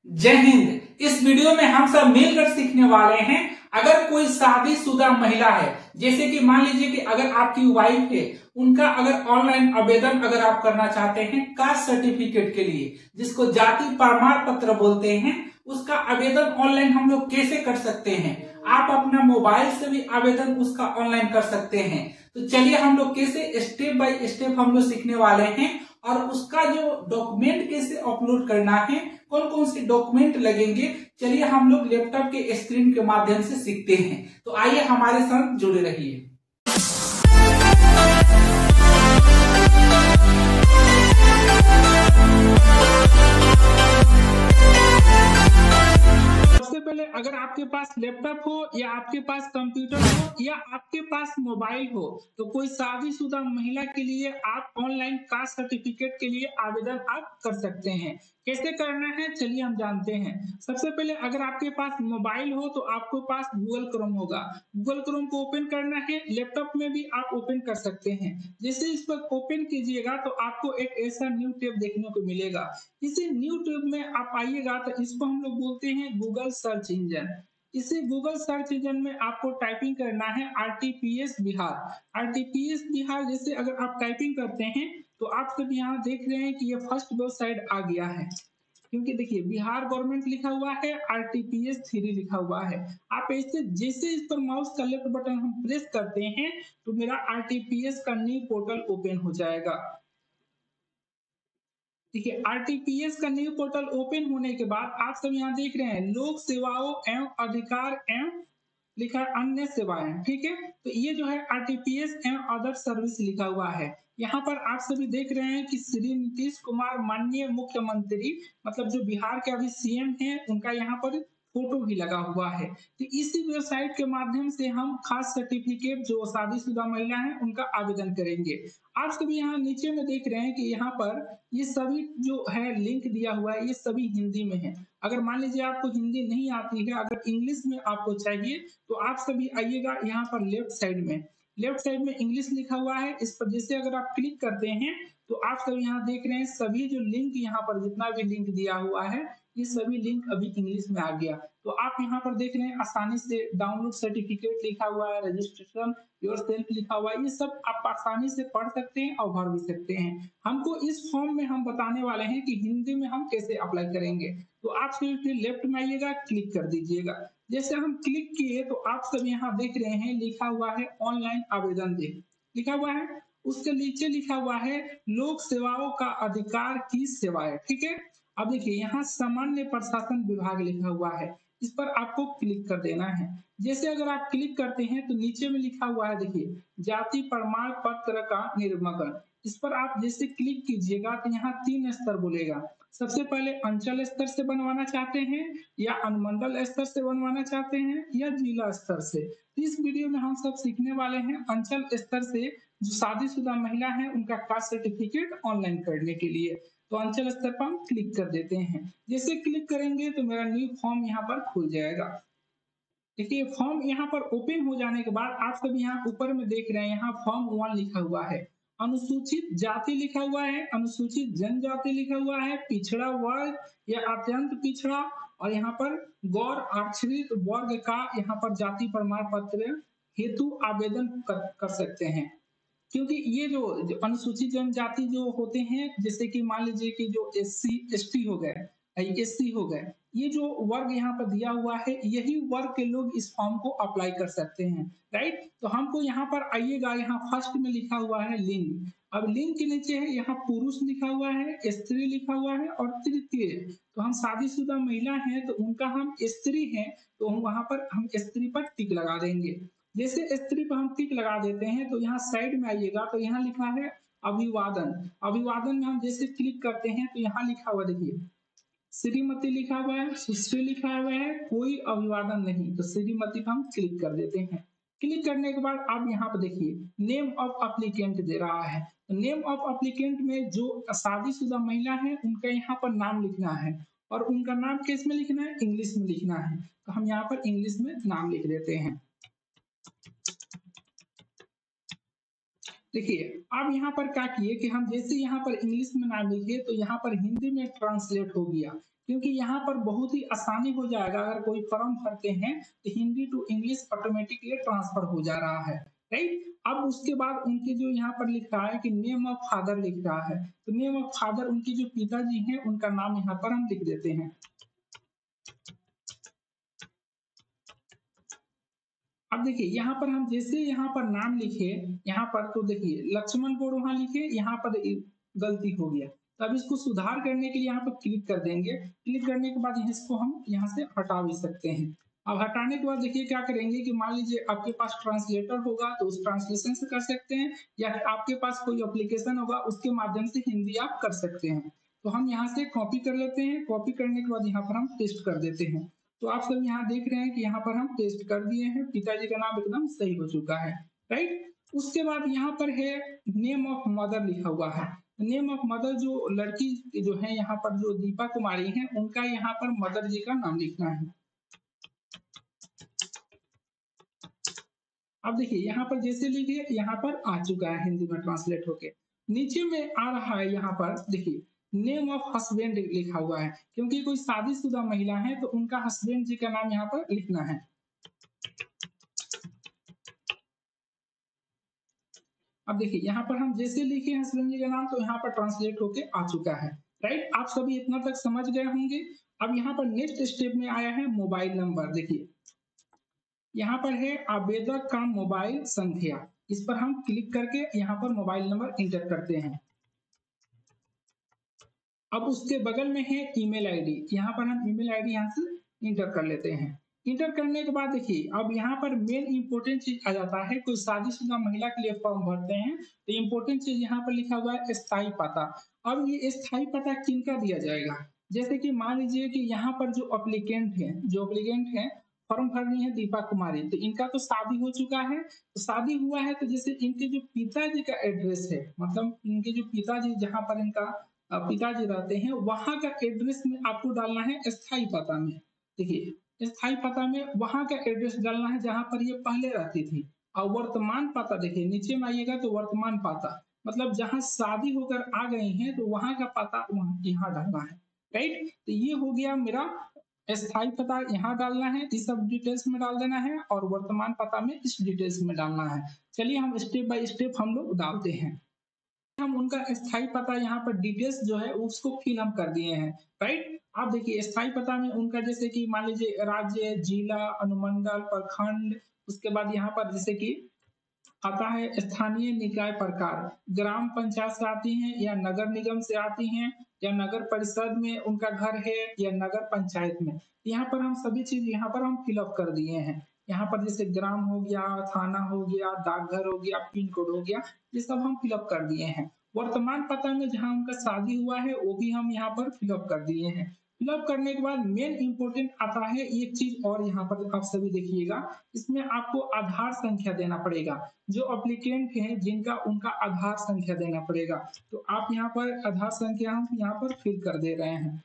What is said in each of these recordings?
जय हिंद। इस वीडियो में हम सब मिलकर सीखने वाले हैं। अगर कोई शादीशुदा महिला है, जैसे कि मान लीजिए कि अगर आपकी वाइफ है, उनका अगर ऑनलाइन आवेदन अगर आप करना चाहते हैं कास्ट सर्टिफिकेट के लिए, जिसको जाति प्रमाण पत्र बोलते हैं, उसका आवेदन ऑनलाइन हम लोग कैसे कर सकते हैं। आप अपना मोबाइल से भी आवेदन उसका ऑनलाइन कर सकते हैं। तो चलिए हम लोग कैसे स्टेप बाय स्टेप हम लोग सीखने वाले हैं, और उसका जो डॉक्यूमेंट कैसे अपलोड करना है, कौन कौन से डॉक्यूमेंट लगेंगे, चलिए हम लोग लैपटॉप के स्क्रीन के माध्यम से सीखते हैं। तो आइए हमारे साथ जुड़े रहिए। सबसे पहले अगर आपके पास लैपटॉप हो या आपके पास कंप्यूटर हो या आपके पास मोबाइल हो, तो कोई शादीशुदा महिला के लिए आप ऑनलाइन कास्ट सर्टिफिकेट के लिए आवेदन आप कर सकते हैं। कैसे करना है चलिए हम जानते हैं। सबसे पहले अगर आपके पास मोबाइल हो तो आपके पास गूगल क्रोम होगा। गूगल क्रोम को ओपन करना है, लैपटॉप में भी आप ओपन कर सकते हैं। जैसे इस पर ओपन कीजिएगा तो आपको एक ऐसा न्यू टैब देखने को मिलेगा। इसी न्यू टैब में आप आइएगा तो इसको हम लोग बोलते हैं गूगल सर्च इंजन। इसी गूगल सर्च इंजन में आपको टाइपिंग करना है आरटीपीएस बिहार। आरटीपीएस बिहार जैसे अगर आप टाइपिंग करते हैं तो आप सब यहाँ देख रहे हैं कि ये फर्स्ट वेबसाइट आ गया है, क्योंकि देखिए बिहार गवर्नमेंट लिखा हुआ है, आरटीपीएस 3 लिखा हुआ है। आप ऐसे जैसे इस पर माउस का लेफ्ट बटन हम प्रेस करते हैं तो मेरा आरटीपीएस का न्यू पोर्टल ओपन हो जाएगा। देखिए आरटीपीएस का न्यू पोर्टल ओपन होने के बाद आप सब यहाँ देख रहे हैं लोक सेवाओं एवं अधिकार एवं लिखा है अन्य सेवाएं, ठीक है। तो ये जो है आरटीपीएस एवं अदर सर्विस लिखा हुआ है। यहाँ पर आप सभी देख रहे हैं कि श्री नीतीश कुमार माननीय मुख्यमंत्री, मतलब जो बिहार के अभी सीएम हैं, उनका यहाँ पर फोटो भी लगा हुआ है। तो इसी वेबसाइट के माध्यम से हम खास सर्टिफिकेट जो शादीशुदा महिला है उनका आवेदन करेंगे। आप सभी यहाँ नीचे में देख रहे हैं कि यहाँ पर ये सभी जो है लिंक दिया हुआ है, ये सभी हिंदी में है। अगर मान लीजिए आपको हिंदी नहीं आती है, अगर इंग्लिश में आपको चाहिए तो आप सभी आइएगा यहाँ पर लेफ्ट साइड में इंग्लिश लिखा हुआ है। इस पर जैसे अगर आप क्लिक करते हैं तो आप सभी यहाँ देख रहे हैं सभी जो लिंक यहाँ पर जितना भी लिंक दिया हुआ है, ये सभी लिंक अभी इंग्लिश में आ गया। तो आप यहाँ पर देख रहे हैं आसानी से डाउनलोड सर्टिफिकेट लिखा हुआ है, रजिस्ट्रेशन योरसेल्फ लिखा हुआ है, ये सब आप आसानी से पढ़ सकते हैं और भर भी सकते हैं। हमको इस फॉर्म में हम बताने वाले हैं कि हिंदी में हम कैसे अप्लाई करेंगे। तो आप फिर लेफ्ट में आइएगा, क्लिक कर दीजिएगा। जैसे हम क्लिक किए तो आप सब यहाँ देख रहे हैं लिखा हुआ है ऑनलाइन आवेदन दे, लिखा हुआ है। उसके नीचे लिखा हुआ है लोक सेवाओं का अधिकार की सेवाएं, ठीक है। अब देखिए यहाँ सामान्य प्रशासन विभाग लिखा हुआ है, इस पर आपको क्लिक कर देना है। जैसे अगर आप क्लिक करते हैं तो नीचे में लिखा हुआ है देखिए जाति प्रमाण पत्र का निर्माण। इस पर आप जैसे क्लिक कीजिएगा तो यहाँ 3 स्तर बोलेगा। सबसे पहले अंचल स्तर से बनवाना चाहते हैं या अनुमंडल स्तर से बनवाना चाहते हैं या जिला स्तर से। इस वीडियो में हम सब सीखने वाले हैं अंचल स्तर से जो शादीशुदा महिला है उनका कास्ट सर्टिफिकेट ऑनलाइन करने के लिए। तो अंचल स्तर पर हम क्लिक कर देते हैं। जैसे क्लिक करेंगे तो मेरा न्यू फॉर्म यहाँ पर खुल जाएगा। देखिए फॉर्म यहाँ पर ओपन हो जाने के बाद आप सब यहाँ ऊपर में देख रहे हैं यहाँ फॉर्म 1 लिखा हुआ है, अनुसूचित जाति लिखा हुआ है, अनुसूचित जनजाति लिखा हुआ है, पिछड़ा वर्ग या अत्यंत पिछड़ा, और यहाँ पर गौर आरक्षित वर्ग का यहाँ पर जाति प्रमाण पत्र हेतु आवेदन कर सकते हैं। क्योंकि ये जो अनुसूचित जनजाति जो होते हैं, जैसे कि मान लीजिए कि जो एससी एसटी हो गए, एससी हो गए, ये जो वर्ग यहाँ पर दिया हुआ है, यही वर्ग के लोग इस फॉर्म को अप्लाई कर सकते हैं, राइट। तो हमको यहाँ पर आइएगा, यहाँ फर्स्ट में लिखा हुआ है लिंग। अब लिंग के नीचे है यहाँ पुरुष लिखा हुआ है, स्त्री लिखा हुआ है और तृतीय। तो हम शादीशुदा महिला हैं तो उनका हम स्त्री हैं, तो हम वहां पर हम स्त्री पर टिक लगा देंगे। जैसे स्त्री पर हम टिक लगा देते हैं तो यहाँ साइड में आइएगा तो यहाँ लिखा है अभिवादन। अभिवादन में हम जैसे क्लिक करते हैं तो यहाँ लिखा हुआ देखिए श्रीमती लिखा हुआ है, सुश्री लिखा हुआ है, कोई अभिवादन नहीं, तो श्रीमती पर हम क्लिक कर देते हैं। क्लिक करने के बाद आप यहाँ पर देखिए नेम ऑफ एप्लीकेंट दे रहा है। नेम ऑफ एप्लीकेंट में जो शादीशुदा महिला है उनका यहाँ पर नाम लिखना है, और उनका नाम किस में लिखना है, इंग्लिश में लिखना है। तो हम यहाँ पर इंग्लिश में नाम लिख देते हैं। देखिए अब यहाँ पर क्या किए कि हम जैसे यहाँ पर इंग्लिश में नाम लिखे तो यहाँ पर हिंदी में ट्रांसलेट हो गया। क्योंकि यहाँ पर बहुत ही आसानी हो जाएगा। अगर कोई फॉर्म भरते हैं तो Hindi to English automatically transfer हो जा रहा है, राइट। अब उसके बाद उनके जो यहाँ पर लिख रहा है कि नेम ऑफ फादर लिख रहा है, तो नेम ऑफ फादर उनके जो पिताजी हैं उनका नाम यहाँ पर हम लिख देते हैं। अब देखिए यहाँ पर हम जैसे यहाँ पर नाम लिखे, यहाँ पर तो देखिए लक्ष्मण वहाँ लिखे, यहाँ पर गलती हो गया। तो अब इसको सुधार करने के लिए यहाँ पर क्लिक कर देंगे। क्लिक करने के बाद इसको हम यहाँ से हटा भी सकते हैं। अब हटाने के बाद देखिए क्या करेंगे कि मान लीजिए आपके पास ट्रांसलेटर होगा तो उस ट्रांसलेशन से कर सकते हैं, या आपके पास कोई एप्लीकेशन होगा उसके माध्यम से हिंदी आप कर सकते हैं। तो हम यहाँ से कॉपी कर लेते हैं। कॉपी करने के बाद यहाँ पर हम पेस्ट कर देते हैं। तो आप सब यहाँ देख रहे हैं कि यहाँ पर हम पेस्ट कर दिए हैं। पिताजी का नाम एकदम सही हो चुका है, राइट। उसके बाद यहाँ पर है नेम ऑफ मदर लिखा हुआ है। नेम ऑफ मदर जो लड़की जो है यहाँ पर जो दीपा कुमारी है उनका यहाँ पर मदर जी का नाम लिखना है। अब देखिए यहाँ पर जैसे लिखिए यहाँ पर आ चुका है हिंदी में ट्रांसलेट होके। नीचे में आ रहा है यहाँ पर देखिए नेम ऑफ हस्बैंड लिखा हुआ है, क्योंकि कोई शादीशुदा महिला है तो उनका हस्बैंड जी का नाम यहाँ पर लिखना है। अब देखिए यहाँ पर हम जैसे लिखे हस्बैंड जी का नाम तो यहाँ पर ट्रांसलेट होके आ चुका है, राइट। आप सभी इतना तक समझ गए होंगे। अब यहाँ पर नेक्स्ट स्टेप में आया है मोबाइल नंबर। देखिए यहाँ पर है आवेदक का मोबाइल संख्या, इस पर हम क्लिक करके यहाँ पर मोबाइल नंबर इंटर करते हैं। अब उसके बगल में है ईमेल आईडी, यहाँ पर हम ईमेल आईडी यहाँ से इंटर कर लेते हैं। इंटर करने के बाद देखिए अब यहाँ पर मेन इंपोर्टेंट चीज आ जाता है। कोई शादीशुदा महिला के लिए फॉर्म भरते हैं तो इंपोर्टेंट चीज यहाँ पर लिखा हुआ है स्थायी पता। अब ये स्थायी पता किनका दिया जाएगा, जैसे कि मान लीजिए कि यहाँ पर जो अप्लीकेंट है फॉर्म भर रही है दीपा कुमारी, तो इनका तो शादी हो चुका है। तो शादी हुआ है तो जैसे इनके जो पिताजी का एड्रेस है, मतलब इनके जो पिताजी जहाँ पर इनका पिताजी रहते हैं वहां का एड्रेस में आपको डालना है स्थायी पता में। देखिए स्थायी पता में वहां का एड्रेस डालना है जहां पर ये पहले रहती थी। और वर्तमान पता देखिए नीचे में आइएगा तो वर्तमान पता मतलब जहां शादी होकर आ गई हैं तो वहां का पता यहाँ डालना है, राइट। तो ये हो गया मेरा स्थायी पता यहाँ डालना है, इस सब डिटेल्स में डाल देना है, और वर्तमान पता में इस डिटेल्स में डालना है। चलिए हम स्टेप बाय स्टेप हम लोग डालते हैं। हम उनका स्थायी पता यहाँ पर डिटेल्स जो है उसको फिल हम कर दिए हैं, राइट। आप देखिए स्थायी पता में उनका जैसे कि मान लीजिए राज्य, जिला, अनुमंडल, प्रखंड, उसके बाद यहाँ पर जैसे कि आता है स्थानीय निकाय प्रकार, ग्राम पंचायत से आती हैं या नगर निगम से आती हैं या नगर परिषद में उनका घर है या नगर पंचायत में। यहाँ पर हम सभी चीज यहाँ पर हम फिलअप कर दिए हैं। यहाँ पर जैसे ग्राम हो गया, थाना हो गया, डाकघर हो गया, पिन कोड हो गया, ये सब हम फिलअप कर दिए हैं। वर्तमान पता में जहाँ उनका शादी हुआ है वो भी हम यहाँ पर फिलअप कर दिए हैं। फिलअप करने के बाद मेन इंपोर्टेंट आता है एक चीज और, यहाँ पर आप सभी देखिएगा, इसमें आपको आधार संख्या देना पड़ेगा। जो अप्लीकेंट हैं जिनका उनका आधार संख्या देना पड़ेगा। तो आप यहाँ पर आधार संख्या हम यहाँ पर फिल कर दे रहे हैं।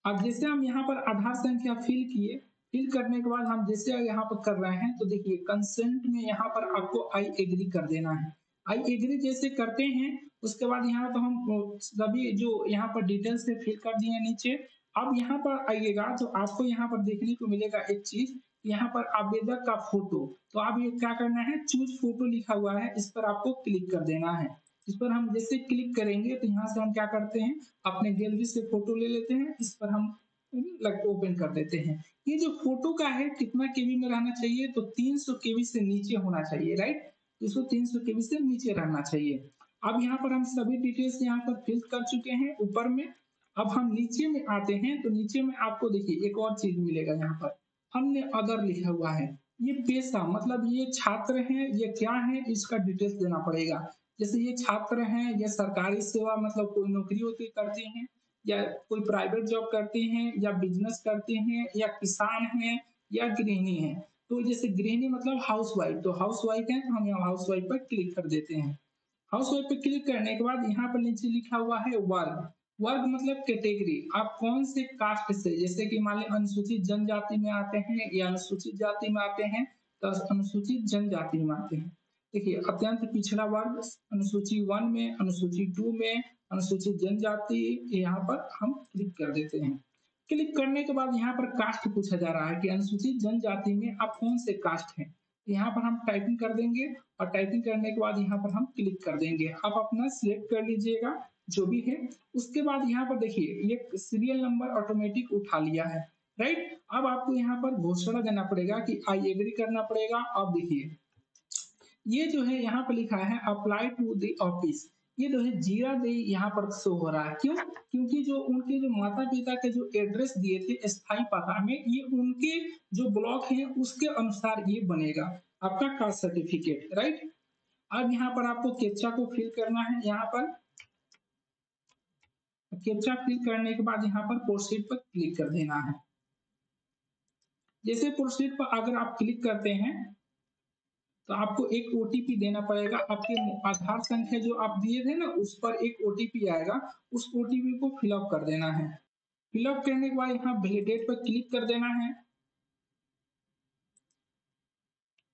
अब जैसे हम यहाँ पर आधार संख्या फिल किए, फिल करने के बाद हम जैसे यहाँ पर कर रहे हैं तो देखिए कंसेंट में यहाँ पर आपको आई एग्री कर देना है। आई एग्री जैसे करते हैं उसके बाद यहाँ तो हम सभी जो यहाँ पर डिटेल्स से फिल कर दिए नीचे। अब यहाँ पर आइएगा तो आपको यहाँ पर देखने को मिलेगा एक चीज, यहाँ पर आवेदक का फोटो। तो आप ये क्या करना है, चूज फोटो लिखा हुआ है, इस पर आपको क्लिक कर देना है। इस पर हम जैसे क्लिक करेंगे तो यहाँ से हम क्या करते हैं, अपने गैलरी से फोटो ले लेते हैं, इस पर हम ओपन कर देते हैं। ये जो फोटो का है कितना केबी में रहना चाहिए, तो 300 केबी से नीचे होना चाहिए, राइट। इसको 300 केबी से नीचे रहना चाहिए। अब यहाँ पर हम सभी डिटेल्स यहाँ पर फिल कर चुके हैं ऊपर में। अब हम नीचे में आते हैं तो नीचे में आपको देखिए एक और चीज मिलेगा, यहाँ पर हमने अदर लिखा हुआ है। ये पेशा मतलब ये छात्र हैं, ये क्या है, इसका डिटेल्स देना पड़ेगा। जैसे ये छात्र हैं, ये सरकारी सेवा मतलब कोई नौकरी होती करते हैं, या कोई प्राइवेट जॉब करते हैं, या बिजनेस करते हैं, या किसान हैं, या गृहिणी हैं। तो जैसे गृहिणी मतलब हाउस वाइफ, तो हाउस वाइफ है तो हम यहाँ हाउस वाइफ पर क्लिक कर देते हैं। हाउस वाइफ पे क्लिक करने के बाद यहाँ पर नीचे लिखा हुआ है वर्ग। वर्ग मतलब कैटेगरी, आप कौन से कास्ट से, जैसे कि मान लीजिए अनुसूचित जनजाति में आते हैं या अनुसूचित जाति में आते हैं, तो अनुसूचित जनजाति में आते हैं। देखिए अत्यंत पिछड़ा वर्ग अनुसूची 1 में, अनुसूची 2 में, अनुसूचित जनजाति, यहाँ पर हम क्लिक कर देते हैं। क्लिक करने के बाद यहाँ पर कास्ट पूछा जा रहा है कि अनुसूचित जनजाति में आप कौन से कास्ट हैं। यहाँ पर हम टाइपिंग कर देंगे और टाइपिंग करने के बाद यहाँ पर हम क्लिक कर देंगे। आप अपना सिलेक्ट कर लीजिएगा जो भी है। उसके बाद यहाँ पर देखिए ये सीरियल नंबर ऑटोमेटिक उठा लिया है, राइट। अब आपको यहाँ पर घोषणा देना पड़ेगा कि आई एग्री करना पड़ेगा। अब देखिए ये जो है यहाँ पर लिखा है अप्लाई टू द ऑफिस, ये जो है जीरा दे यहाँ पर शो हो रहा है। क्यों? क्योंकि जो उनके जो माता पिता के जो एड्रेस दिए थे स्थायी पता में, ये उनके जो ब्लॉक है उसके अनुसार ये बनेगा आपका कास्ट सर्टिफिकेट, राइट। अब यहाँ पर आपको कैप्चा को फिल करना है। यहाँ पर कैप्चा फिल करने के बाद यहाँ पर प्रोसीड पर क्लिक कर देना है। जैसे प्रोसीड पर अगर आप क्लिक करते हैं तो आपको एक ओटीपी देना पड़ेगा। आपके आधार संख्या जो आप दिए थे ना उस पर एक ओटीपी आएगा, उस ओटीपी को फिलअप कर देना है। फिलअप करने के बाद यहाँ वैलिडेट पर क्लिक कर देना है।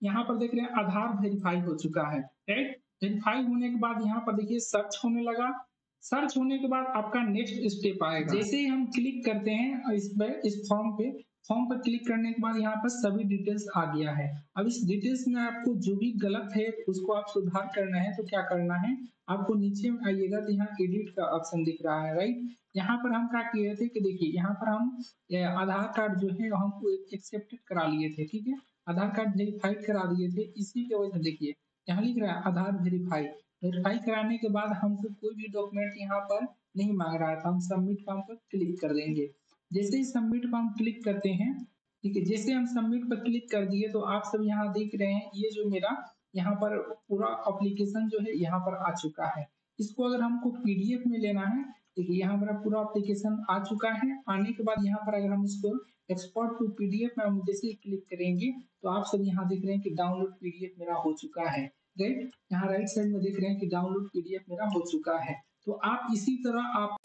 यहाँ पर देख रहे हैं आधार वेरीफाई हो चुका है, राइट। वेरीफाई होने के बाद यहाँ पर देखिए सर्च होने लगा। सर्च होने के बाद आपका नेक्स्ट स्टेप आएगा। जैसे ही हम क्लिक करते हैं इस फॉर्म पर क्लिक करने के बाद यहाँ पर सभी डिटेल्स आ गया है। अब इस डिटेल्स में आपको जो भी गलत है उसको आप सुधार करना है तो क्या करना है, आपको नीचे में आइएगा तो यहाँ एडिट का ऑप्शन दिख रहा है, राइट। यहाँ पर हम क्या किए थे कि देखिए यहाँ पर हम आधार कार्ड जो है हमको एक्सेप्टेड करा लिए थे, ठीक है। आधार कार्ड वेरीफाइड करा दिए थे, इसी की वजह से देखिए यहाँ लिख रहा है आधार वेरीफाई कराने के बाद हमको कोई भी डॉक्यूमेंट यहाँ पर नहीं मांग रहा था। हम सबमिट फॉर्म पर क्लिक कर देंगे। जैसे ही सबमिट पर हम क्लिक करते हैं, ठीक है, जैसे हम सबमिट पर क्लिक कर दिए तो आप सब यहाँ देख रहे हैं ये जो मेरा यहाँ पर पूरा एप्लीकेशन जो है यहाँ पर आ चुका है। इसको अगर हमको पीडीएफ में लेना है, देखिए यहाँ पर पूरा एप्लीकेशन आ चुका है। आने के बाद यहाँ पर अगर हम इसको एक्सपोर्ट टू पीडीएफ में हम जैसे ही क्लिक करेंगे तो आप सब यहाँ देख रहे हैं कि डाउनलोड पीडीएफ मेरा हो चुका है, राइट। यहाँ राइट साइड में देख रहे हैं कि डाउनलोड पीडीएफ मेरा हो चुका है। तो आप इसी तरह आप